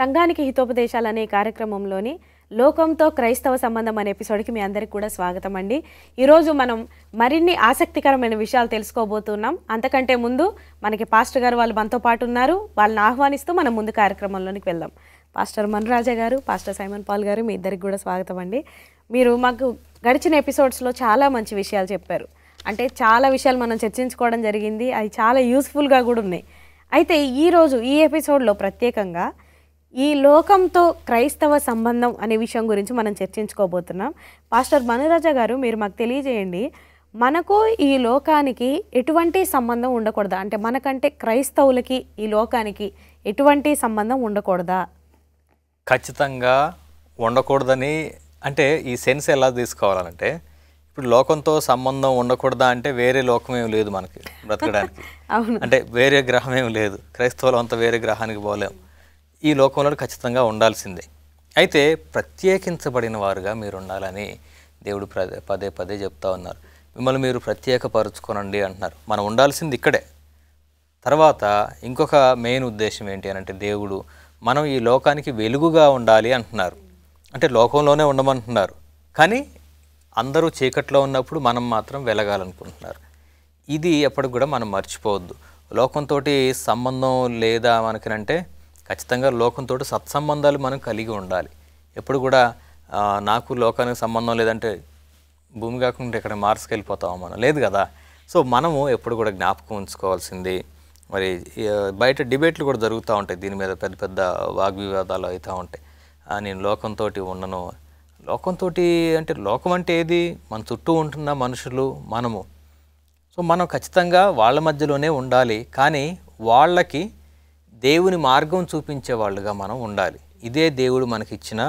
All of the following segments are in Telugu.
సంఘానికి హితోపదేశాలు అనే కార్యక్రమంలోని లోకంతో క్రైస్తవ సంబంధం అనే ఎపిసోడ్కి మీ అందరికీ కూడా స్వాగతం అండి. ఈరోజు మనం మరిన్ని ఆసక్తికరమైన విషయాలు తెలుసుకోబోతున్నాం. అంతకంటే ముందు మనకి పాస్టర్ గారు వాళ్ళు మనతో పాటు ఉన్నారు. వాళ్ళని ఆహ్వానిస్తూ మనం ముందు కార్యక్రమంలోనికి వెళ్దాం. పాస్టర్ మన్రాజా గారు, పాస్టర్ సైమన్ పాల్ గారు, మీ ఇద్దరికి కూడా స్వాగతం అండి. మీరు మాకు గడిచిన ఎపిసోడ్స్లో చాలా మంచి విషయాలు చెప్పారు. అంటే చాలా విషయాలు మనం చర్చించుకోవడం జరిగింది. అవి చాలా యూస్ఫుల్గా కూడా ఉన్నాయి. అయితే ఈరోజు ఈ ఎపిసోడ్లో ప్రత్యేకంగా ఈ లోకంతో క్రైస్తవ సంబంధం అనే విషయం గురించి మనం చర్చించుకోబోతున్నాం. పాస్టర్ మనురాజా గారు, మీరు మాకు తెలియజేయండి, మనకు ఈ లోకానికి ఎటువంటి సంబంధం ఉండకూడదా? అంటే మనకంటే క్రైస్తవులకి ఈ లోకానికి ఎటువంటి సంబంధం ఉండకూడదా? ఖచ్చితంగా ఉండకూడదని అంటే ఈ సెన్స్ ఎలా తీసుకోవాలంటే, ఇప్పుడు లోకంతో సంబంధం ఉండకూడదా అంటే వేరే లోకం ఏం లేదు మనకి బ్రతకడానికి. అంటే వేరే గ్రహం ఏం లేదు. క్రైస్తవులు అంతా వేరే గ్రహానికి పోలేము. ఈ లోకంలో ఖచ్చితంగా ఉండాల్సిందే. అయితే ప్రత్యేకించబడిన వారుగా మీరు ఉండాలని దేవుడు పదే పదే చెప్తా ఉన్నారు. మిమ్మల్ని మీరు ప్రత్యేకపరుచుకోనండి అంటున్నారు. మనం ఉండాల్సింది ఇక్కడే. తర్వాత ఇంకొక మెయిన్ ఉద్దేశం ఏంటి అని అంటే, దేవుడు మనం ఈ లోకానికి వెలుగుగా ఉండాలి అంటున్నారు. అంటే లోకంలోనే ఉండమంటున్నారు, కానీ అందరూ చీకట్లో ఉన్నప్పుడు మనం మాత్రం వెలగాలనుకుంటున్నారు. ఇది ఎప్పటికి కూడా మనం మర్చిపోవద్దు. లోకంతో సంబంధం లేదా మనకినంటే ఖచ్చితంగా లోకంతో సత్సంబంధాలు మనం కలిగి ఉండాలి. ఎప్పుడు కూడా నాకు లోకానికి సంబంధం లేదంటే భూమి కాకుండా ఇక్కడ మార్స్కి వెళ్ళిపోతాము మనం, లేదు కదా. సో మనము ఎప్పుడు కూడా జ్ఞాపకం ఉంచుకోవాల్సింది. మరి బయట డిబేట్లు కూడా జరుగుతూ ఉంటాయి, దీని మీద పెద్ద పెద్ద వాగ్వివాదాలు అవుతూ ఉంటాయి. నేను లోకంతో ఉండను. లోకంతో అంటే లోకం అంటే ఏది? మన చుట్టూ ఉంటున్న మనుషులు, మనము. సో మనం ఖచ్చితంగా వాళ్ళ మధ్యలోనే ఉండాలి, కానీ వాళ్ళకి దేవుని మార్గం చూపించే వాళ్ళుగా మనం ఉండాలి. ఇదే దేవుడు మనకిచ్చిన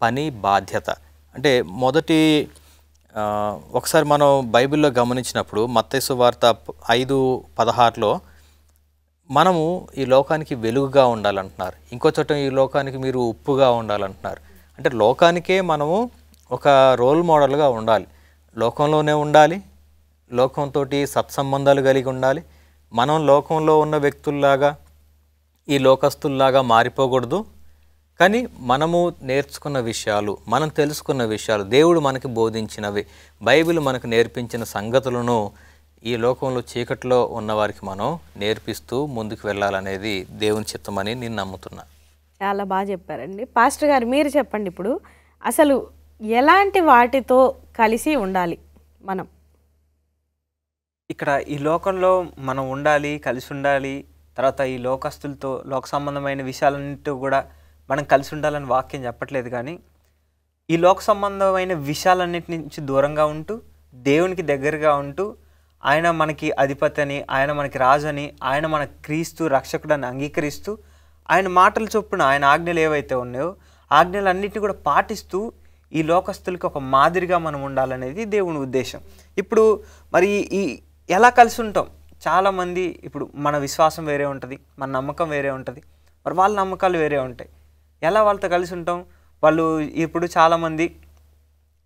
పని, బాధ్యత. అంటే మొదటి ఒకసారి మనం బైబిల్లో గమనించినప్పుడు మత్తయి సువార్త 5:16లో మనము ఈ లోకానికి వెలుగుగా ఉండాలంటున్నారు. ఇంకో చోట ఈ లోకానికి మీరు ఉప్పుగా ఉండాలంటున్నారు. అంటే లోకానికే మనము ఒక రోల్ మోడల్గా ఉండాలి. లోకంలోనే ఉండాలి, లోకంతో సత్సంబంధాలు కలిగి ఉండాలి. మనం లోకంలో ఉన్న వ్యక్తుల్లాగా ఈ లోకస్తుల్లాగా మారిపోకూడదు. కానీ మనము నేర్చుకున్న విషయాలు, మనం తెలుసుకున్న విషయాలు, దేవుడు మనకి బోధించినవి, బైబిల్ మనకు నేర్పించిన సంగతులను ఈ లోకంలో చీకట్లో ఉన్నవారికి మనం నేర్పిస్తూ ముందుకు వెళ్ళాలనేది దేవుని చిత్తమని నేను నమ్ముతున్నా. చాలా బాగా చెప్పారండి. పాస్టర్ గారు, మీరు చెప్పండి, ఇప్పుడు అసలు ఎలాంటి వాటితో కలిసి ఉండాలి మనం? ఇక్కడ ఈ లోకంలో మనం ఉండాలి, కలిసి ఉండాలి. తర్వాత ఈ లోకస్తులతో, లోక సంబంధమైన విషయాలన్నింటితో కూడా మనం కలిసి ఉండాలని వాక్యం చెప్పట్లేదు. కానీ ఈ లోక సంబంధమైన విషయాలన్నిటి నుంచి దూరంగా ఉంటూ దేవునికి దగ్గరగా ఉంటూ ఆయన మనకి అధిపతి అని, ఆయన మనకి రాజు అని, ఆయన మన క్రీస్తు రక్షకుడని అంగీకరిస్తూ ఆయన మాటల చొప్పున ఆయన ఆజ్ఞలు ఏవైతే ఉన్నాయో ఆజ్ఞలన్నింటినీ కూడా పాటిస్తూ ఈ లోకస్తులకి ఒక మాదిరిగా మనం ఉండాలనేది దేవుని ఉద్దేశం. ఇప్పుడు మరి ఈ ఎలా కలిసి ఉంటాం? చాలామంది ఇప్పుడు మన విశ్వాసం వేరే ఉంటుంది, మన నమ్మకం వేరే ఉంటుంది, మరి వాళ్ళ నమ్మకాలు వేరే ఉంటాయి. ఎలా వాళ్ళతో కలిసి ఉంటాం? వాళ్ళు ఇప్పుడు చాలామంది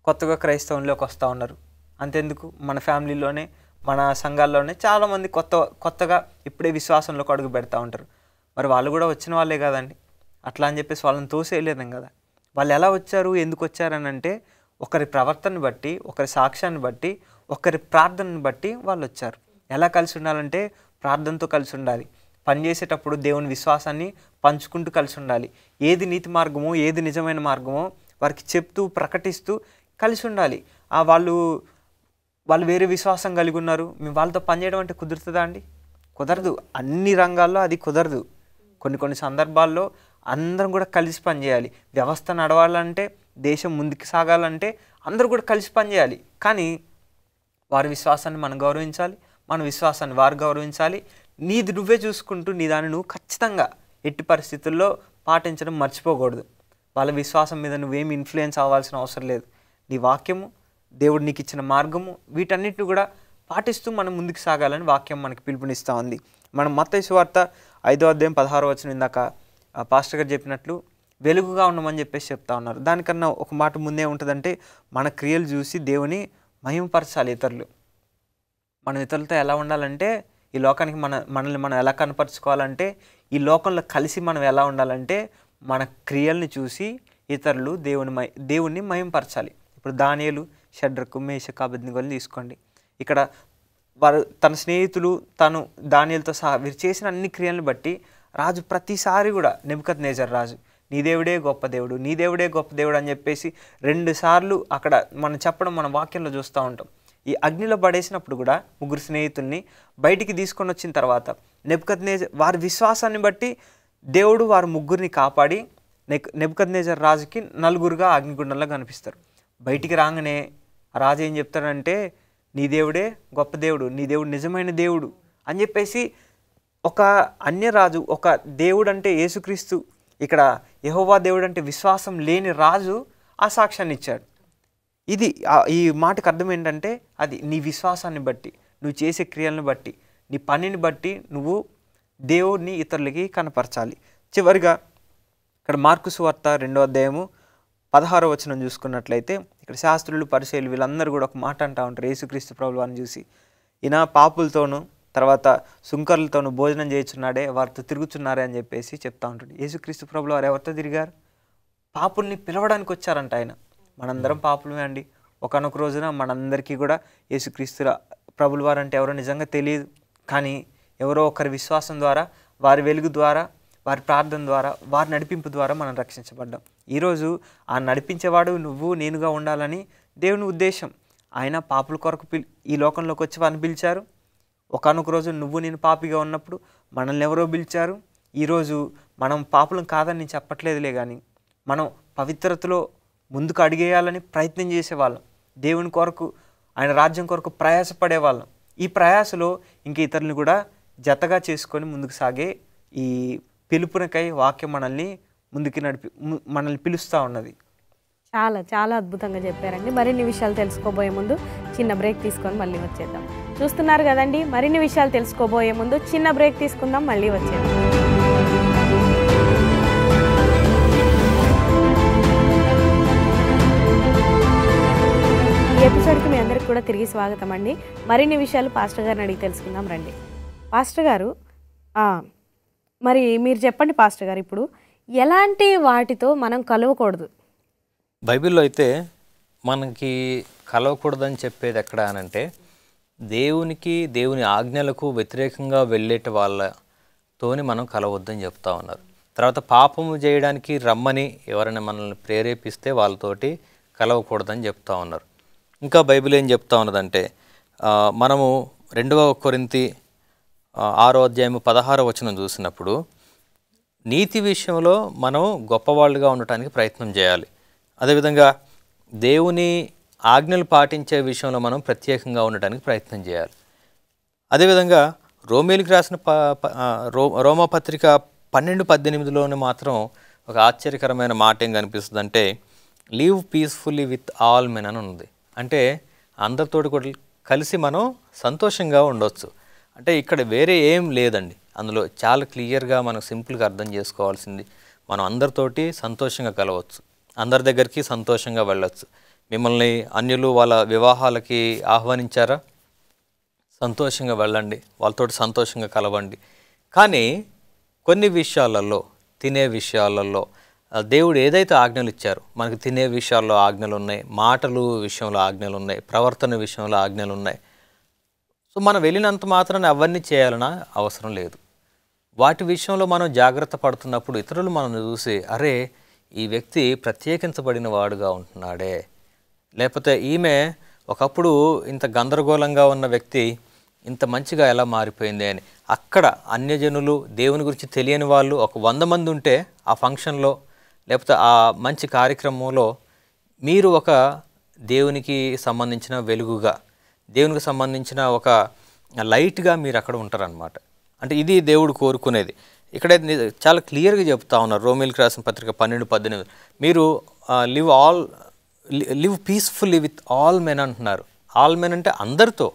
కొత్తగా క్రైస్తవంలోకి వస్తూ ఉన్నారు. అంతెందుకు, మన ఫ్యామిలీలోనే, మన సంఘాల్లోనే చాలామంది కొత్తగా ఇప్పుడే విశ్వాసంలోకి అడుగు పెడతా ఉంటారు. మరి వాళ్ళు కూడా వచ్చిన వాళ్ళే కదండి. అట్లా అని చెప్పేసి వాళ్ళని తోసేయలేం కదా. వాళ్ళు ఎలా వచ్చారు, ఎందుకు వచ్చారని అంటే ఒకరి ప్రవర్తనని బట్టి, ఒకరి సాక్ష్యాన్ని బట్టి, ఒకరి ప్రార్థనని బట్టి వాళ్ళు వచ్చారు. ఎలా కలిసి ఉండాలంటే ప్రార్థనతో కలిసి ఉండాలి. పనిచేసేటప్పుడు దేవుని విశ్వాసాన్ని పంచుకుంటూ కలిసి ఉండాలి. ఏది నీతి మార్గమో, ఏది నిజమైన మార్గమో వారికి చెప్తూ ప్రకటిస్తూ కలిసి ఉండాలి. వాళ్ళు వేరే విశ్వాసం కలిగి ఉన్నారు, మేము వాళ్ళతో పనిచేయడం అంటే కుదురుతుందా అండి? కుదరదు. అన్ని రంగాల్లో అది కుదరదు. కొన్ని సందర్భాల్లో అందరం కూడా కలిసి పనిచేయాలి. వ్యవస్థ నడవాలంటే, దేశం ముందుకు సాగాలంటే అందరూ కూడా కలిసి పనిచేయాలి. కానీ వారి విశ్వాసాన్ని మనం గౌరవించాలి, మన విశ్వాసాన్ని వారు గౌరవించాలి. నీది నువ్వే చూసుకుంటూ నీ దాన్ని నువ్వు ఖచ్చితంగా ఎట్టి పరిస్థితుల్లో పాటించడం మర్చిపోకూడదు. వాళ్ళ విశ్వాసం మీద నువ్వేమి ఇన్ఫ్లుయెన్స్ అవ్వాల్సిన అవసరం లేదు. నీ వాక్యము, దేవుడు నీకు ఇచ్చిన మార్గము, వీటన్నిటిని కూడా పాటిస్తూ మనం ముందుకు సాగాలని వాక్యం మనకి పిలుపునిస్తూ ఉంది. మనం మత్తయి సువార్త 5:16 ఇందాక పాస్టర్ గారు చెప్పినట్లు వెలుగుగా ఉండమని చెప్పేసి చెప్తా ఉన్నారు. దానికన్నా ఒక మాట ముందే ఉంటుందంటే, మన క్రియలు చూసి దేవుని మహిమపరచాలి ఇతరులు. మనం ఇతరులతో ఎలా ఉండాలంటే, ఈ లోకానికి మనల్ని మనం ఎలా కనపరుచుకోవాలంటే, ఈ లోకంలో కలిసి మనం ఎలా ఉండాలంటే మన క్రియల్ని చూసి ఇతరులు దేవుణ్ణి మహింపరచాలి. ఇప్పుడు దానియేలు, షడ్రకు, మేషకు, అబేద్నెగోని తీసుకోండి. ఇక్కడ వారు తన స్నేహితులు తను దానియేలుతో సహా వీరు చేసిన అన్ని క్రియలను బట్టి రాజు ప్రతిసారి కూడా నెబుకద్నెజర్ రాజు నీ దేవుడే గొప్ప దేవుడు, నీ దేవుడే గొప్ప దేవుడు అని చెప్పేసి 2 సార్లు అక్కడ మనం చెప్పడం మన వాక్యంలో చూస్తూ ఉంటాం. ఈ అగ్నిలో పడేసినప్పుడు కూడా 3 స్నేహితుల్ని బయటికి తీసుకొని వచ్చిన తర్వాత నెబుకద్నెజర్ వారి విశ్వాసాన్ని బట్టి దేవుడు వారు 3 కాపాడి నెబుకద్నెజర్ రాజుకి 4గా అగ్నిగుండంలో కనిపిస్తారు. బయటికి రాగానే రాజు ఏం చెప్తాడంటే నీ దేవుడే గొప్ప దేవుడు, నీ దేవుడు నిజమైన దేవుడు అని చెప్పేసి ఒక అన్యరాజు, ఒక దేవుడు అంటే యేసుక్రీస్తు, ఇక్కడ యెహోవా దేవుడు అంటే విశ్వాసం లేని రాజు ఆ సాక్ష్యాన్ని ఇచ్చాడు. ఇది ఈ మాటకు అర్థం ఏంటంటే అది నీ విశ్వాసాన్ని బట్టి, నువ్వు చేసే క్రియలను బట్టి, నీ పనిని బట్టి నువ్వు దేవుడిని ఇతరులకి కనపరచాలి. చివరిగా ఇక్కడ మార్కు సువార్త 2వ అధ్యాయము 16వ వచనం చూసుకున్నట్లయితే ఇక్కడ శాస్త్రులు, పరిసయ్యులు వీళ్ళందరూ కూడా ఒక మాట అంటూ ఉంటారు యేసుక్రీస్తు ప్రభువుని చూసి, ఈయన పాపులతోనూ తర్వాత సుంకరులతోనూ భోజనం చేయుచున్నాడే, వారితో తిరుగుతున్నారే అని చెప్పేసి చెప్తా ఉంటాడు. యేసుక్రీస్తు ప్రభువు వారు ఎవరితో తిరిగారు? పాపుల్ని పిలవడానికి వచ్చారంట ఆయన. మనందరం పాపులమే అండి. ఒకనొక రోజున మనందరికీ కూడా యేసుక్రీస్తు ప్రభువు వారు అంటే ఎవరో నిజంగా తెలియదు. కానీ ఎవరో ఒకరి విశ్వాసం ద్వారా, వారి వెలుగు ద్వారా, వారి ప్రార్థన ద్వారా, వారి నడిపింపు ద్వారా మనం రక్షించబడ్డాం. ఈరోజు ఆ నడిపించేవాడు నువ్వు నేనుగా ఉండాలని దేవుని ఉద్దేశం. ఆయన పాపుల కొరకు ఈ లోకంలోకి వచ్చి వారిని పిలిచారు. ఒకనొక రోజు నువ్వు నేను పాపిగా ఉన్నప్పుడు మనల్ని ఎవరో పిలిచారు. ఈరోజు మనం పాపులం కాదని నేను చెప్పట్లేదులే, కానీ మనం పవిత్రతలో ముందుకు అడిగేయాలని ప్రయత్నం చేసేవాళ్ళం. దేవుని కొరకు, ఆయన రాజ్యం కొరకు ప్రయాసపడేవాళ్ళం. ఈ ప్రయాసలో ఇంక ఇతరులను కూడా జతగా చేసుకొని ముందుకు సాగే ఈ పిలుపునకై వాక్యం మనల్ని ముందుకి మనల్ని పిలుస్తూ ఉన్నది. చాలా చాలా అద్భుతంగా చెప్పారండి. మరిన్ని విషయాలు తెలుసుకోబోయే ముందు చిన్న బ్రేక్ తీసుకొని మళ్ళీ వచ్చేద్దాం. చూస్తున్నారు కదండి, మరిన్ని విషయాలు తెలుసుకోబోయే ముందు చిన్న బ్రేక్ తీసుకుందాం, మళ్ళీ వచ్చేద్దాం. ఈ ఎపిసోడ్కి మీ అందరికి కూడా తిరిగి స్వాగతం అండి. మరిన్ని విషయాలు పాస్టర్ గారిని అడిగి తెలుసుకుందాం రండి. పాస్టర్ గారు, మరి మీరు చెప్పండి పాస్టర్ గారు, ఇప్పుడు ఎలాంటి వాటితో మనం కలవకూడదు? బైబిల్లో అయితే మనకి కలవకూడదని చెప్పేది ఎక్కడ అనంటే దేవుని ఆజ్ఞలకు వ్యతిరేకంగా వెళ్ళేట వాళ్ళతోని మనం కలవద్దని చెప్తా ఉన్నారు. తర్వాత పాపము చేయడానికి రమ్మని ఎవరైనా మనల్ని ప్రేరేపిస్తే వాళ్ళతోటి కలవకూడదని చెప్తా ఉన్నారు. ఇంకా బైబిల్ ఏం చెప్తా ఉన్నదంటే మనము 2వ కొరింథీ 6వ అధ్యాయము 16వ వచనం చూసినప్పుడు నీతి విషయంలో మనం గొప్పవాళ్ళుగా ఉండటానికి ప్రయత్నం చేయాలి. అదేవిధంగా దేవుని ఆజ్ఞలు పాటించే విషయంలో మనం ప్రత్యేకంగా ఉండటానికి ప్రయత్నం చేయాలి. అదేవిధంగా రోమీలకు రాసిన రోమపత్రిక 12:18లోనే మాత్రం ఒక ఆశ్చర్యకరమైన మాట ఏం కనిపిస్తుంది అంటే live peacefully with all men అని ఉంది. అంటే అందరితోటి కూడా కలిసి మనం సంతోషంగా ఉండొచ్చు. అంటే ఇక్కడ వేరే ఏం లేదండి, అందులో చాలా క్లియర్గా మనం సింపుల్గా అర్థం చేసుకోవాల్సింది మనం అందరితోటి సంతోషంగా కలవచ్చు, అందరి దగ్గరికి సంతోషంగా వెళ్ళొచ్చు. మిమ్మల్ని అన్యులు వాళ్ళ వివాహాలకి ఆహ్వానించారా? సంతోషంగా వెళ్ళండి, వాళ్ళతోటి సంతోషంగా కలవండి. కానీ కొన్ని విషయాలలో, తినే విషయాలలో దేవుడు ఏదైతే ఆజ్ఞలు ఇచ్చారో, మనకు తినే విషయాల్లో ఆజ్ఞలు ఉన్నాయి, మాటలు విషయంలో ఆజ్ఞలు ఉన్నాయి, ప్రవర్తన విషయంలో ఆజ్ఞలు ఉన్నాయి. సో మనం వెళ్ళినంత మాత్రాన అవన్నీ చేయాలన్న అవసరం లేదు. వాటి విషయంలో మనం జాగ్రత్త పడుతున్నప్పుడు ఇతరులు మనం చూసి అరే ఈ వ్యక్తి ప్రత్యేకించబడిన వాడుగా ఉంటున్నాడే, లేకపోతే ఈమె ఒకప్పుడు ఇంత గందరగోళంగా ఉన్న వ్యక్తి ఇంత మంచిగా ఎలా మారిపోయింది అని అక్కడ అన్యజనులు దేవుని గురించి తెలియని వాళ్ళు ఒక 100 మంది ఉంటే ఆ ఫంక్షన్లో లేకపోతే ఆ మంచి కార్యక్రమంలో మీరు ఒక దేవునికి సంబంధించిన వెలుగుగా, దేవునికి సంబంధించిన ఒక లైట్గా మీరు అక్కడ ఉంటారనమాట. అంటే ఇది దేవుడు కోరుకునేది. ఇక్కడ చాలా క్లియర్గా చెప్తా ఉన్నారు రోమీలకు రాసిన పత్రిక 12:18 మీరు live peacefully with all men అంటున్నారు. ఆల్ మెన్ అంటే అందరితో,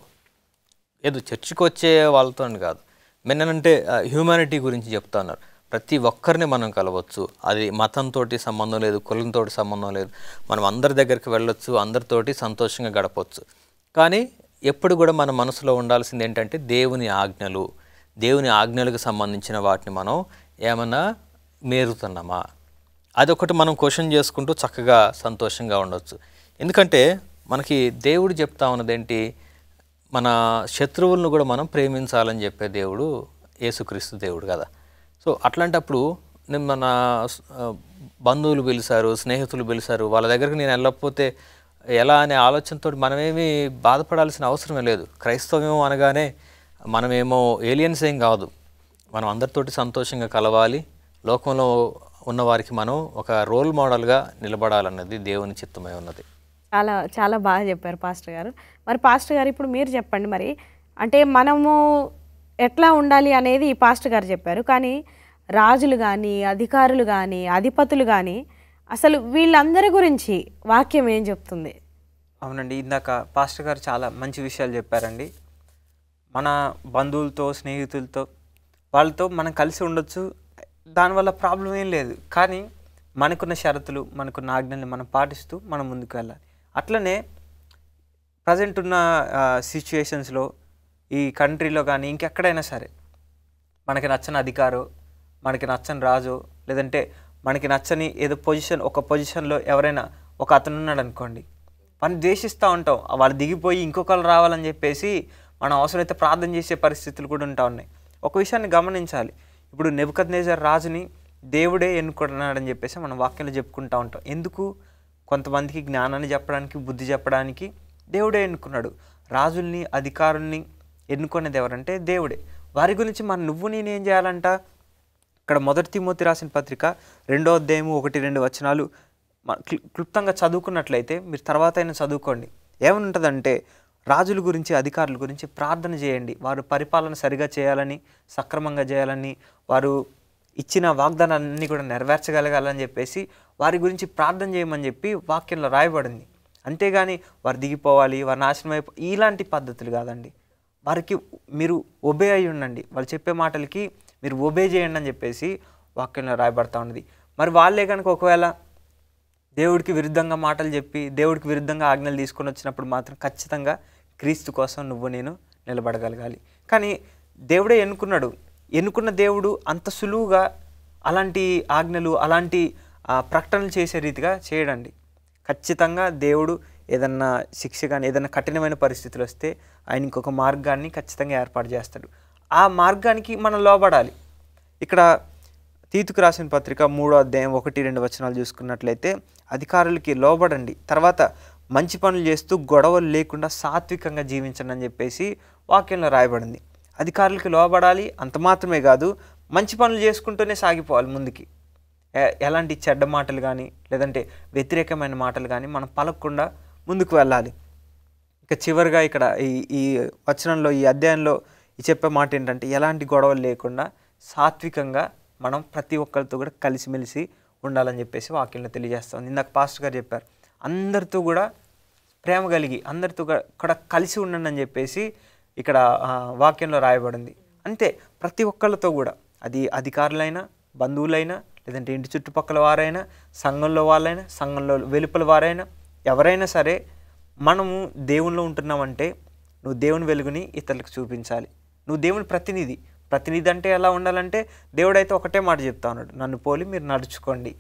ఏదో చర్చికి వచ్చే వాళ్ళతో అని కాదు. మెన్ అంటే హ్యూమానిటీ గురించి చెప్తా ఉన్నారు. ప్రతి ఒక్కరిని మనం కలవచ్చు. అది మతంతో సంబంధం లేదు, కులంతో సంబంధం లేదు. మనం అందరి దగ్గరికి వెళ్ళొచ్చు, అందరితోటి సంతోషంగా గడపవచ్చు. కానీ ఎప్పుడు కూడా మన మనసులో ఉండాల్సింది ఏంటంటే దేవుని ఆజ్ఞలకు సంబంధించిన వాటిని మనం ఏమన్నా మేరుతున్నామా, అదొకటి మనం క్వశ్చన్ చేసుకుంటూ చక్కగా సంతోషంగా ఉండొచ్చు. ఎందుకంటే మనకి దేవుడు చెప్తా ఉన్నదేంటి, మన శత్రువులను కూడా మనం ప్రేమించాలని చెప్పే దేవుడు యేసుక్రీస్తు దేవుడు కదా. సో అట్లాంటప్పుడు నేను మన బంధువులు పిలిచారు, స్నేహితులు పిలిచారు, వాళ్ళ దగ్గరికి నేను వెళ్ళకపోతే ఎలా అనే ఆలోచనతో మనమేమి బాధపడాల్సిన అవసరమే లేదు. క్రైస్తవ్యం అనగానే మనమేమో ఏలియన్స్ ఏం కాదు, మనం అందరితోటి సంతోషంగా కలవాలి, లోకంలో ఉన్నవారికి మనం ఒక రోల్ మోడల్గా నిలబడాలన్నది దేవుని చిత్తమై ఉన్నది. చాలా చాలా బాగా చెప్పారు పాస్టర్ గారు. మరి పాస్టర్ గారు ఇప్పుడు మీరు చెప్పండి, మరి అంటే మనము ఎట్లా ఉండాలి అనేది ఈ పాస్టర్ గారు చెప్పారు, కానీ రాజులు కానీ అధికారులు కానీ అధిపతులు కానీ అసలు వీళ్ళందరి గురించి వాక్యం ఏం చెప్తుంది? అవునండి, ఇందాక పాస్టర్ గారు చాలా మంచి విషయాలు చెప్పారండి. మన బంధువులతో స్నేహితులతో వాళ్ళతో మనం కలిసి ఉండొచ్చు, దానివల్ల ప్రాబ్లం ఏం లేదు. కానీ మనకున్న షరతులు మనకున్న ఆజ్ఞల్ని మనం పాటిస్తూ మనం ముందుకు వెళ్ళాలి. అట్లనే ప్రజెంట్ ఉన్న సిచ్యుయేషన్స్లో ఈ కంట్రీలో కానీ ఇంకెక్కడైనా సరే మనకి నచ్చని అధికారో, మనకి నచ్చని రాజు, లేదంటే మనకి నచ్చని ఏదో పొజిషన్, ఒక పొజిషన్లో ఎవరైనా ఒక అతను ఉన్నాడు అనుకోండి, మనం ద్వేషిస్తూ ఉంటాం. వాళ్ళు దిగిపోయి ఇంకొకరు రావాలని చెప్పేసి మనం అవసరమైతే ప్రార్థన చేసే పరిస్థితులు కూడా ఉంటా ఉన్నాయి. ఒక విషయాన్ని గమనించాలి, ఇప్పుడు నెబుకద్నెజర్ రాజుని దేవుడే ఎన్నుకున్నాడని చెప్పేసి మనం వాక్యంలో చెప్పుకుంటూ ఉంటాం. ఎందుకు? కొంతమందికి జ్ఞానాన్ని చెప్పడానికి, బుద్ధి చెప్పడానికి దేవుడే ఎన్నుకున్నాడు. రాజుల్ని అధికారుల్ని ఎన్నుకునేది ఎవరంటే దేవుడే. వారి గురించి నువ్వు నేనేం చేయాలంట? ఇక్కడ 1 తిమోతి రాసిన పత్రిక 2వ అధ్యాయము 1-2 వచనాలు క్లుప్తంగా చదువుకున్నట్లయితే, మీరు తర్వాత అయినా చదువుకోండి. ఏమనుంటుందంటే, రాజుల గురించి అధికారుల గురించి ప్రార్థన చేయండి. వారు పరిపాలన సరిగా చేయాలని, సక్రమంగా చేయాలని, వారు ఇచ్చిన వాగ్దానాలన్నీ కూడా నెరవేర్చగలగాలని చెప్పేసి వారి గురించి ప్రార్థన చేయమని చెప్పి వాక్యంలో రాయబడింది. అంతేగాని వారు దిగిపోవాలి, వారు నాశనం ఇలాంటి పద్ధతులు కాదండి. వారికి మీరు ఒబే అయి ఉండండి, వాళ్ళు చెప్పే మాటలకి మీరు ఒబే చేయండి అని చెప్పేసి వాక్యంలో రాయబడతా ఉన్నది. మరి వాళ్ళే కనుక ఒకవేళ దేవుడికి విరుద్ధంగా మాటలు చెప్పి దేవుడికి విరుద్ధంగా ఆజ్ఞలు తీసుకొని వచ్చినప్పుడు మాత్రం ఖచ్చితంగా క్రీస్తు కోసం నువ్వు నేను నిలబడగలగాలి. కానీ దేవుడే ఎన్నుకున్నాడు. ఎన్నుకున్న దేవుడు అంత సులువుగా అలాంటి ఆజ్ఞలు, అలాంటి ప్రకటనలు చేసే రీతిగా చేయడండి. ఖచ్చితంగా దేవుడు ఏదన్నా శిక్ష కానీ ఏదైనా కఠినమైన పరిస్థితులు వస్తే ఆయన ఇంకొక మార్గాన్ని ఖచ్చితంగా ఏర్పాటు చేస్తాడు. ఆ మార్గానికి మనం లోబడాలి. ఇక్కడ తీతుకు రాసిన పత్రిక 3వ అధ్యాయం 1-2 వచనాలు చూసుకున్నట్లయితే, అధికారులకి లోబడండి, తర్వాత మంచి పనులు చేస్తూ గొడవలు లేకుండా సాత్వికంగా జీవించండి అని చెప్పేసి వాక్యంలో రాయబడింది. అధికారులకి లోబడాలి, అంత మాత్రమే కాదు, మంచి పనులు చేసుకుంటూనే సాగిపోవాలి ముందుకి. ఎలాంటి చెడ్డ మాటలు కానీ లేదంటే వ్యతిరేకమైన మాటలు కానీ మనం పలకకుండా ముందుకు వెళ్ళాలి. ఇక చివరిగా ఇక్కడ ఈ వచనంలో, ఈ అధ్యాయంలో చెప్పే మాట ఏంటంటే, ఎలాంటి గొడవలు లేకుండా సాత్వికంగా మనం ప్రతి ఒక్కరితో కూడా కలిసిమెలిసి ఉండాలని చెప్పేసి వాక్యంలో తెలియజేస్తాం. ఇందాక పాస్టర్ గారు చెప్పారు, అందరితో కూడా ప్రేమ కలిగి అందరితో కూడా కలిసి ఉండండి అని చెప్పేసి ఇక్కడ వాక్యంలో రాయబడింది. అంతే, ప్రతి ఒక్కళ్ళతో కూడా, అది అధికారులైనా, బంధువులైనా, లేదంటే ఇంటి చుట్టుపక్కల వారైనా, సంఘంలో వాళ్ళైనా, సంఘంలో వెలుపల వారైనా, ఎవరైనా సరే మనము దేవునిలో ఉంటున్నామంటే నువ్వు దేవుని వెలుగుని ఇతరులకు చూపించాలి. నువ్వు దేవుని ప్రతినిధి. ప్రతినిధి అంటే ఎలా ఉండాలంటే, దేవుడైతే ఒకటే మాట చెప్తా ఉన్నాడు, నన్ను పోలి మీరు నడుచుకోండి.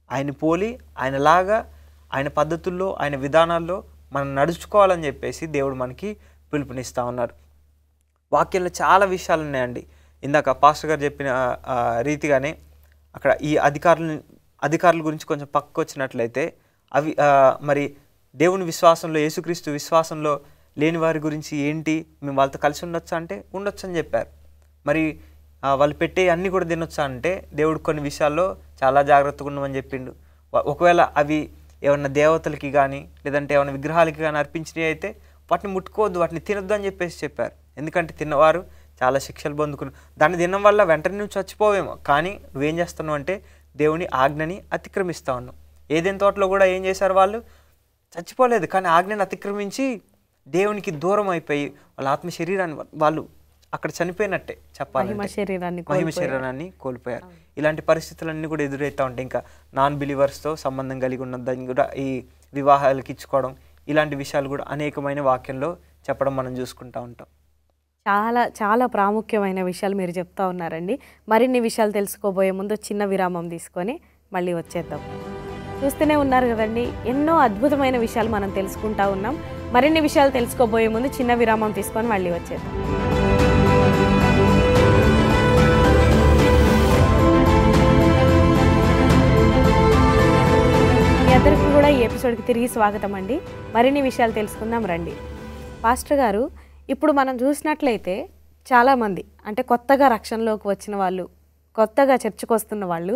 ఆయన పోలి, ఆయనలాగా, ఆయన పద్ధతుల్లో, ఆయన విధానాల్లో మనం నడుచుకోవాలని చెప్పేసి దేవుడు మనకి పిలుపునిస్తూ ఉన్నారు. వాక్యంలో చాలా విషయాలు ఉన్నాయండి. ఇందాక పాస్టర్ గారు చెప్పిన రీతిగానే అక్కడ ఈ అధికారుల గురించి కొంచెం పక్కకు వచ్చినట్లయితే, అవి మరి దేవుని విశ్వాసంలో, యేసుక్రీస్తు విశ్వాసంలో లేని వారి గురించి ఏంటి, మేము వాళ్ళతో కలిసి ఉండొచ్చా అంటే ఉండొచ్చు అని చెప్పారు. మరి వాళ్ళు పెట్టే అన్నీ కూడా తినొచ్చా అంటే దేవుడు కొన్ని విషయాల్లో చాలా జాగ్రత్తగా ఉండమని చెప్పిండు. ఒకవేళ అవి ఏమన్నా దేవతలకి కానీ లేదంటే ఏమైనా విగ్రహాలకి కానీ అర్పించినవి అయితే వాటిని ముట్టుకోవద్దు, వాటిని తినొద్దు అని చెప్పేసి చెప్పారు. ఎందుకంటే తిన్నవారు చాలా శిక్షలు పొందుకున్నారు. దాన్ని తినడం వల్ల వెంటనే నువ్వు చచ్చిపోవేమో, కానీ నువ్వేం చేస్తున్నావు అంటే దేవుని ఆజ్ఞని అతిక్రమిస్తూ ఉన్నావు. ఏదైనా తోటలో కూడా ఏం చేశారు, వాళ్ళు చచ్చిపోలేదు, కానీ ఆజ్ఞని అతిక్రమించి దేవునికి దూరం అయిపోయి వాళ్ళ ఆత్మ శరీరాన్ని వాళ్ళు అక్కడ చనిపోయినట్టే చెప్పాలి, మహిమ శరీరాన్ని కోల్పోయారు. ఇలాంటి పరిస్థితులన్నీ కూడా ఎదురవుతూ ఉంటాయి. ఇంకా నాన్ బిలీవర్స్తో సంబంధం కలిగి ఉన్నదాన్ని కూడా ఈ వివాహాలకు ఇచ్చుకోవడం, ఇలాంటి విషయాలు కూడా అనేకమైన వాక్యంలో చెప్పడం మనం చూసుకుంటూ ఉంటాం. చాలా చాలా ప్రాముఖ్యమైన విషయాలు మీరు చెప్తా ఉన్నారండి. మరిన్ని విషయాలు తెలుసుకోబోయే ముందు చిన్న విరామం తీసుకొని మళ్ళీ వచ్చేద్దాం. చూస్తూనే ఉన్నారు కదండి, ఎన్నో అద్భుతమైన విషయాలు మనం తెలుసుకుంటా ఉన్నాం. మరిన్ని విషయాలు తెలుసుకోబోయే ముందు చిన్న విరామం తీసుకొని మళ్ళీ వచ్చేద్దాం. మీ అందరికీ కూడా ఈ ఎపిసోడ్కి తిరిగి స్వాగతం అండి. మరిన్ని విషయాలు తెలుసుకుందాం రండి. పాస్టర్ గారు, ఇప్పుడు మనం చూసినట్లయితే చాలామంది అంటే కొత్తగా రక్షణలోకి వచ్చిన వాళ్ళు, కొత్తగా చర్చకు వస్తున్న వాళ్ళు,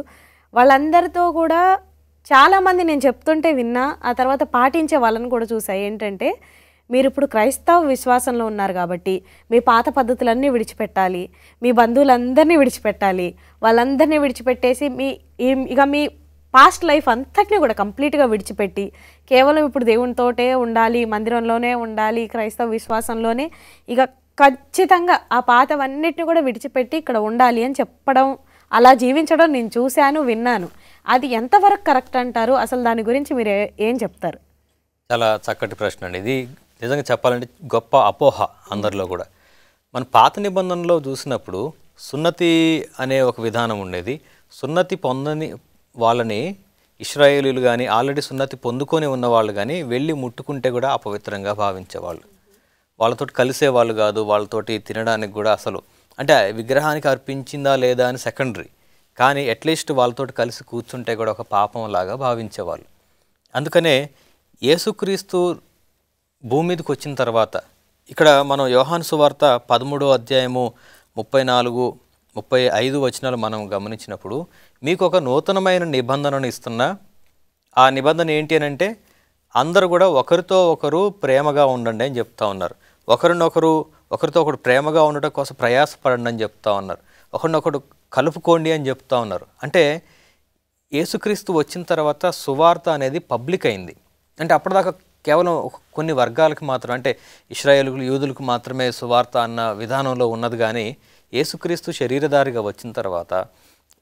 వాళ్ళందరితో కూడా చాలామంది నేను చెప్తుంటే విన్నా, ఆ తర్వాత పాటించే వాళ్ళని కూడా చూసా. ఏంటంటే, మీరు ఇప్పుడు క్రైస్తవ విశ్వాసంలో ఉన్నారు కాబట్టి మీ పాత పద్ధతులన్నీ విడిచిపెట్టాలి, మీ బంధువులందరినీ విడిచిపెట్టాలి, వాళ్ళందరినీ విడిచిపెట్టేసి ఇక మీ పాస్ట్ లైఫ్ అంతటినీ కూడా కంప్లీట్గా విడిచిపెట్టి కేవలం ఇప్పుడు దేవునితోటే ఉండాలి, మందిరంలోనే ఉండాలి, క్రైస్తవ విశ్వాసంలోనే ఇక ఖచ్చితంగా ఆ పాతవన్నిటిని కూడా విడిచిపెట్టి ఇక్కడ ఉండాలి అని చెప్పడం, అలా జీవించడం నేను చూశాను, విన్నాను. అది ఎంతవరకు కరెక్ట్ అంటారు? అసలు దాని గురించి మీరు ఏం చెప్తారు? చాలా చక్కటి ప్రశ్న అండి. ఇది నిజంగా చెప్పాలంటే గొప్ప అపోహ అందరిలో కూడా. మన పాత నిబంధనలో చూసినప్పుడు సున్నతి అనే ఒక విధానం ఉండేది. సున్నతి పొందని వాళ్ళని ఇశ్రాయేలీలు కానీ, ఆల్రెడీ సున్నతి పొందుకొని ఉన్నవాళ్ళు కానీ వెళ్ళి ముట్టుకుంటే కూడా అపవిత్రంగా భావించేవాళ్ళు. వాళ్ళతోటి కలిసేవాళ్ళు కాదు, వాళ్ళతోటి తినడానికి కూడా అసలు అంటే విగ్రహానికి అర్పించిందా లేదా అని సెకండరీ, కానీ అట్లీస్ట్ వాళ్ళతోటి కలిసి కూర్చుంటే కూడా ఒక పాపం లాగా భావించేవాళ్ళు. అందుకనే యేసుక్రీస్తు భూమి మీదకి వచ్చిన తర్వాత ఇక్కడ మనం యోహాను సువార్త 13వ అధ్యాయము 34-35 వచనాలు మనం గమనించినప్పుడు, మీకు ఒక నూతనమైన నిబంధనను ఇస్తున్నా. ఆ నిబంధన ఏంటి అని అంటే, అందరూ కూడా ఒకరితో ఒకరు ప్రేమగా ఉండండి అని చెప్తా ఉన్నారు. ఒకరితో ఒకరు ప్రేమగా ఉండటం కోసం ప్రయాసపడండి అని చెప్తా ఉన్నారు. ఒకరినొకడు కలుపుకోండి అని చెప్తా ఉన్నారు. అంటే యేసుక్రీస్తు వచ్చిన తర్వాత సువార్త అనేది పబ్లిక్ అయింది. అంటే అప్పటిదాకా కేవలం కొన్ని వర్గాలకు మాత్రం, అంటే ఇశ్రాయేలులు, యూదులకు మాత్రమే సువార్త అన్న విధానంలో ఉన్నది. కానీ యేసుక్రీస్తు శరీరధారిగా వచ్చిన తర్వాత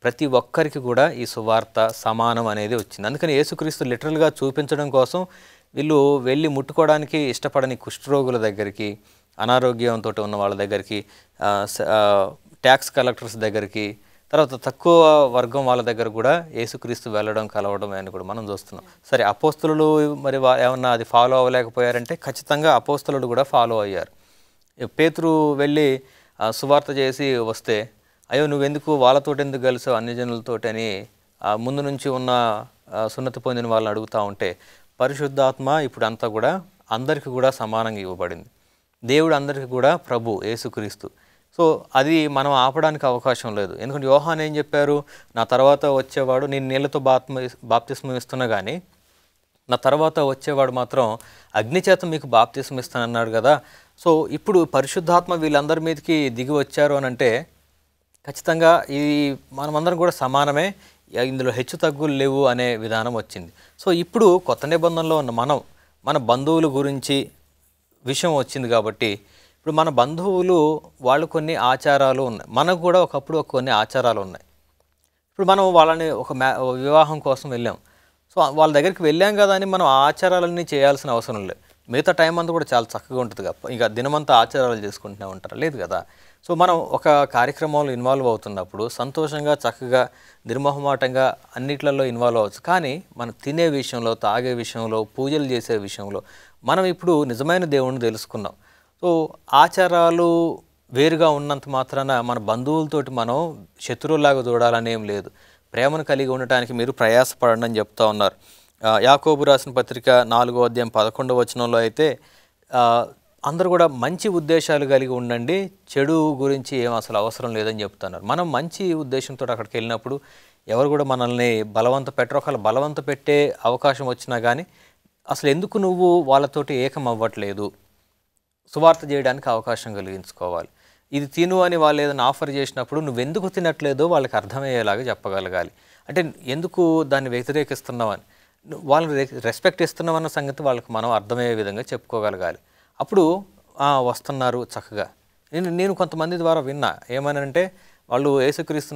ప్రతి ఒక్కరికి కూడా ఈ సువార్త సమానం అనేది వచ్చింది. అందుకని యేసుక్రీస్తు లిటరల్గా చూపించడం కోసం వీళ్ళు వెళ్ళి ముట్టుకోవడానికి ఇష్టపడని కుష్ఠరోగుల దగ్గరికి, అనారోగ్యంతో ఉన్న వాళ్ళ దగ్గరికి, ట్యాక్స్ కలెక్టర్స్ దగ్గరికి, తర్వాత తక్కువ వర్గం వాళ్ళ దగ్గర కూడా యేసుక్రీస్తు వెళ్ళడం, కలవడం అని కూడా మనం చూస్తున్నాం. సరే, అపోస్తలులు మరి ఏమన్నా అది ఫాలో అవ్వలేకపోయారంటే ఖచ్చితంగా అపోస్తలులు కూడా ఫాలో అయ్యారు. పేతురు వెళ్ళి సువార్త చేసి వస్తే, అయ్యో నువ్వెందుకు వాళ్ళతోటి ఎందుకు కలిసావు అన్ని జనులతోటి అని ముందు నుంచి ఉన్న సున్నతి పొందిన వాళ్ళని అడుగుతూ ఉంటే, పరిశుద్ధాత్మ ఇప్పుడు అంతా కూడా అందరికీ కూడా సమానంగా ఇవ్వబడింది. దేవుడు అందరికీ కూడా ప్రభు యేసుక్రీస్తు. సో అది మనం ఆపడానికి అవకాశం లేదు. ఎందుకంటే యోహాను ఏం చెప్పారు, నా తర్వాత వచ్చేవాడు, నేను నీళ్ళతో బాప్తిస్మం ఇస్తున్నా కానీ నా తర్వాత వచ్చేవాడు మాత్రం అగ్నిచేత మీకు బాప్తిస్మం ఇస్తానన్నాడు కదా. సో ఇప్పుడు పరిశుద్ధాత్మ వీళ్ళందరి మీదకి దిగి వచ్చారు అని అంటే ఖచ్చితంగా ఈ మనమందరం కూడా సమానమే, ఇందులో హెచ్చు తగ్గులు లేవు అనే విధానం వచ్చింది. సో ఇప్పుడు కొత్త నిబంధనలో ఉన్న మన బంధువుల గురించి విషయం వచ్చింది కాబట్టి, ఇప్పుడు మన బంధువులు వాళ్ళు కొన్ని ఆచారాలు ఉన్నాయి, మనకు కూడా ఒకప్పుడు కొన్ని ఆచారాలు ఉన్నాయి. ఇప్పుడు మనం వాళ్ళని ఒక వివాహం కోసం వెళ్ళాం. సో వాళ్ళ దగ్గరికి వెళ్ళాం కదా అని మనం ఆచారాలన్నీ చేయాల్సిన అవసరం లేదు. మిగతా టైం అంతా కూడా చాలా చక్కగా ఉంటుంది కదా, ఇక దినమంతా ఆచారాలు చేసుకుంటూనే ఉంటారు, లేదు కదా. సో మనం ఒక కార్యక్రమంలో ఇన్వాల్వ్ అవుతున్నప్పుడు సంతోషంగా, చక్కగా, నిర్మోహమాటంగా అన్నిట్లలో ఇన్వాల్వ్ అవ్వచ్చు. కానీ మనం తినే విషయంలో, తాగే విషయంలో, పూజలు చేసే విషయంలో మనం ఇప్పుడు నిజమైన దేవుణ్ణి తెలుసుకున్నాం. సో ఆచారాలు వేరుగా ఉన్నంత మాత్రాన మన బంధువులతోటి మనం శత్రువులాగా చూడాలని ఏం లేదు. ప్రేమను కలిగి ఉండటానికి మీరు ప్రయాసపడండి అని చెప్తా ఉన్నారు. యాకోబు రాసిన పత్రిక 4వ అధ్యాయం 11వ వచనంలో అయితే అందరూ కూడా మంచి ఉద్దేశాలు కలిగి ఉండండి, చెడు గురించి ఏం అసలు అవసరం లేదని చెప్తున్నారు. మనం మంచి ఉద్దేశంతో అక్కడికి వెళ్ళినప్పుడు ఎవరు కూడా మనల్ని ఒకళ్ళు బలవంత పెట్టే అవకాశం వచ్చినా కానీ అసలు ఎందుకు నువ్వు వాళ్ళతోటి ఏకం అవ్వట్లేదు, సువార్త చేయడానికి అవకాశం కలిగించుకోవాలి. ఇది తిను అని వాళ్ళు ఏదైనా ఆఫర్ చేసినప్పుడు నువ్వెందుకు తినట్లేదో వాళ్ళకి అర్థమయ్యేలాగా చెప్పగలగాలి. అంటే ఎందుకు దాన్ని వ్యతిరేకిస్తున్నావని, వాళ్ళని రెస్పెక్ట్ ఇస్తున్నామన్న సంగతి వాళ్ళకి మనం అర్థమయ్యే విధంగా చెప్పుకోగలగాలి. అప్పుడు వస్తున్నారు చక్కగా. నేను కొంతమంది ద్వారా విన్నా ఏమనంటే, వాళ్ళు యేసుక్రీస్తు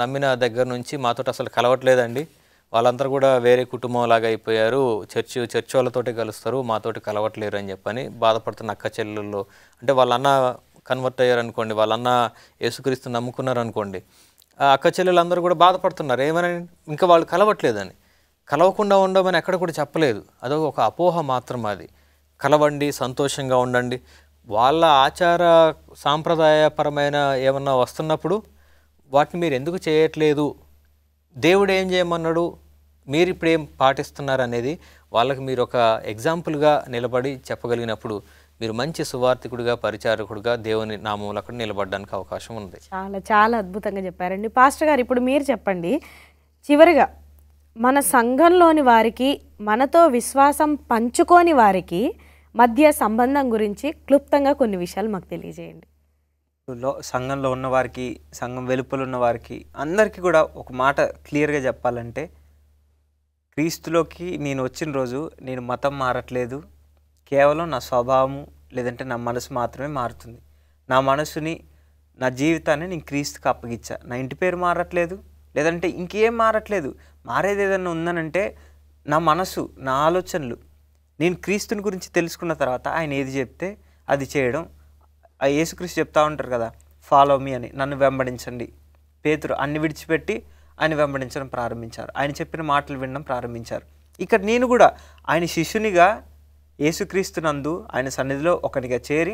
నమ్మిన దగ్గర నుంచి మాతో అసలు కలవట్లేదండి, వాళ్ళందరూ కూడా వేరే కుటుంబం లాగా అయిపోయారు, చర్చి వాళ్ళతోటి కలుస్తారు, మాతోటి కలవట్లేరు అని చెప్పని బాధపడుతున్న అక్క చెల్లెళ్ళు. అంటే వాళ్ళన్న కన్వర్ట్ అయ్యారు అనుకోండి, వాళ్ళన్న యేసుక్రీస్తు నమ్ముకున్నారు అనుకోండి, అక్క చెల్లెలందరూ కూడా బాధపడుతున్నారు. ఏమని? ఇంకా వాళ్ళు కలవట్లేదని. కలవకుండా ఉండమని ఎక్కడ కూడా చెప్పలేదు. అదొక ఒక అపోహ మాత్రం అది. కలవండి, సంతోషంగా ఉండండి. వాళ్ళ ఆచార సాంప్రదాయపరమైన ఏమన్నా వస్తున్నప్పుడు వాటిని మీరు ఎందుకు చేయట్లేదు, దేవుడు ఏం చేయమన్నాడు, మీరు ఇప్పుడు ఏం పాటిస్తున్నారు అనేది వాళ్ళకి మీరు ఒక ఎగ్జాంపుల్గా నిలబడి చెప్పగలిగినప్పుడు మీరు మంచి సువార్థికుడిగా, పరిచారకుడిగా దేవుని నామంలో అక్కడ నిలబడడానికి అవకాశం ఉంది. చాలా చాలా అద్భుతంగా చెప్పారండి. పాస్టర్ గారు, ఇప్పుడు మీరు చెప్పండి, చివరిగా మన సంఘంలోని వారికి, మనతో విశ్వాసం పంచుకోని వారికి మధ్య సంబంధం గురించి క్లుప్తంగా కొన్ని విషయాలు మాకు తెలియజేయండి. సంఘంలో ఉన్న వారికి, సంఘం వెలుపల ఉన్న వారికి అందరికీ కూడా ఒక మాట క్లియర్గా చెప్పాలంటే, క్రీస్తులోకి నేను వచ్చిన రోజు నేను మతం మారట్లేదు, కేవలం నా స్వభావము లేదంటే నా మనసు మాత్రమే మారుతుంది. నా మనసుని, నా జీవితాన్ని నేను క్రీస్తుకి అప్పగిచ్చా. నా ఇంటి పేరు మారట్లేదు, లేదంటే ఇంకేం మారట్లేదు. మారేది ఏదన్నా ఉందనంటే నా మనసు, నా ఆలోచనలు. నేను క్రీస్తుని గురించి తెలుసుకున్న తర్వాత ఆయన ఏది చెప్తే అది చేయడం. ఆ యేసుక్రీస్తు చెప్తా ఉంటారు కదా, ఫాలో మీ అని, నన్ను వెంబడించండి. పేతురు అన్ని విడిచిపెట్టి ఆయన వెంబడించడం ప్రారంభించారు. ఆయన చెప్పిన మాటలు వినడం ప్రారంభించారు. ఇక్కడ నేను కూడా ఆయన శిష్యునిగా యేసుక్రీస్తునందు ఆయన సన్నిధిలో ఒకనిగా చేరి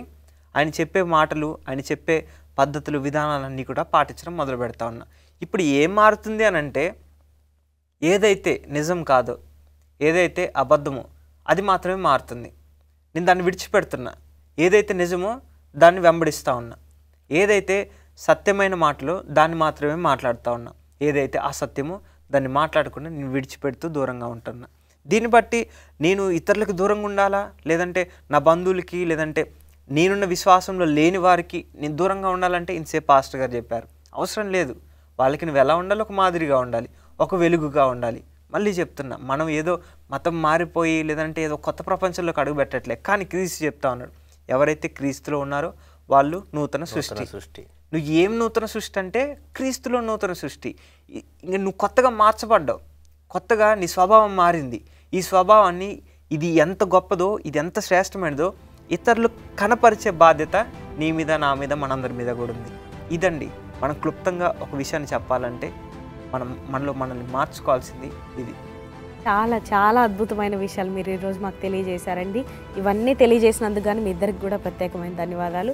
ఆయన చెప్పే మాటలు, ఆయన చెప్పే పద్ధతులు, విధానాలన్నీ కూడా పాటించడం మొదలు పెడతా ఉన్నా. ఇప్పుడు ఏం మారుతుంది అని అంటే, ఏదైతే నిజం కాదో, ఏదైతే అబద్ధమో అది మాత్రమే మారుతుంది. నేను దాన్ని విడిచిపెడుతున్నా. ఏదైతే నిజమో దాన్ని వెంబడిస్తూ ఉన్నా. ఏదైతే సత్యమైన మాటలో దాన్ని మాత్రమే మాట్లాడుతూ ఉన్నా. ఏదైతే అసత్యమో దాన్ని మాట్లాడకుండా నేను విడిచిపెడుతూ దూరంగా ఉంటున్నా. దీన్ని బట్టి నేను ఇతరులకు దూరంగా ఉండాలా, లేదంటే నా బంధువులకి, లేదంటే నేనున్న విశ్వాసంలో లేని వారికి నేను దూరంగా ఉండాలంటే ఇంతసేపు పాస్టర్ గారు చెప్పారు, అవసరం లేదు. వాళ్ళకి నువ్వు ఎలా ఉండాలి, ఒక మాదిరిగా ఉండాలి, ఒక వెలుగుగా ఉండాలి. మళ్ళీ చెప్తున్నా, మనం ఏదో మతం మారిపోయి లేదంటే ఏదో కొత్త ప్రపంచంలోకి అడుగు పెట్టట్లే. కానీ క్రీస్తు చెప్తా ఉన్నాడు, ఎవరైతే క్రీస్తులో ఉన్నారో వాళ్ళు నూతన సృష్టి. నువ్వు ఏం నూతన సృష్టి అంటే క్రీస్తులో నూతన సృష్టి. ఇంకా నువ్వు కొత్తగా మార్చబడ్డావు, కొత్తగా నీ స్వభావం మారింది. ఈ స్వభావాన్ని, ఇది ఎంత గొప్పదో, ఇది ఎంత శ్రేష్టమైనదో ఇతరులు కనపరిచే బాధ్యత నీ మీద, నా మీద, మనందరి మీద కూడా ఉంది. ఇదండి మనం క్లుప్తంగా ఒక విషయాన్ని చెప్పాలంటే మనలో మనల్ని మార్చుకోవాల్సింది ఇది. చాలా చాలా అద్భుతమైన విషయాలు మీరు ఈరోజు మాకు తెలియజేశారండి. ఇవన్నీ తెలియజేసినందుకు కానీ మీ ఇద్దరికి కూడా ప్రత్యేకమైన ధన్యవాదాలు.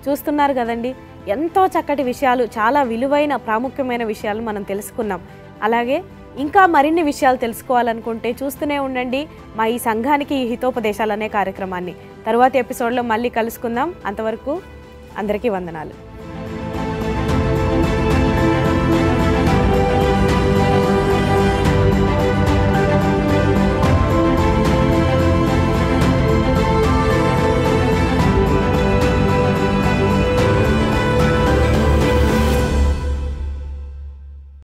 చూస్తున్నారు కదండి, ఎంతో చక్కటి విషయాలు, చాలా విలువైన ప్రాముఖ్యమైన విషయాలు మనం తెలుసుకున్నాం. అలాగే ఇంకా మరిన్ని విషయాలు తెలుసుకోవాలనుకుంటే చూస్తూనే ఉండండి మా ఈ సంఘానికి ఈ హితోపదేశాలు అనే కార్యక్రమాన్ని. తరువాతి ఎపిసోడ్లో మళ్ళీ కలుసుకుందాం. అంతవరకు అందరికీ వందనాలు.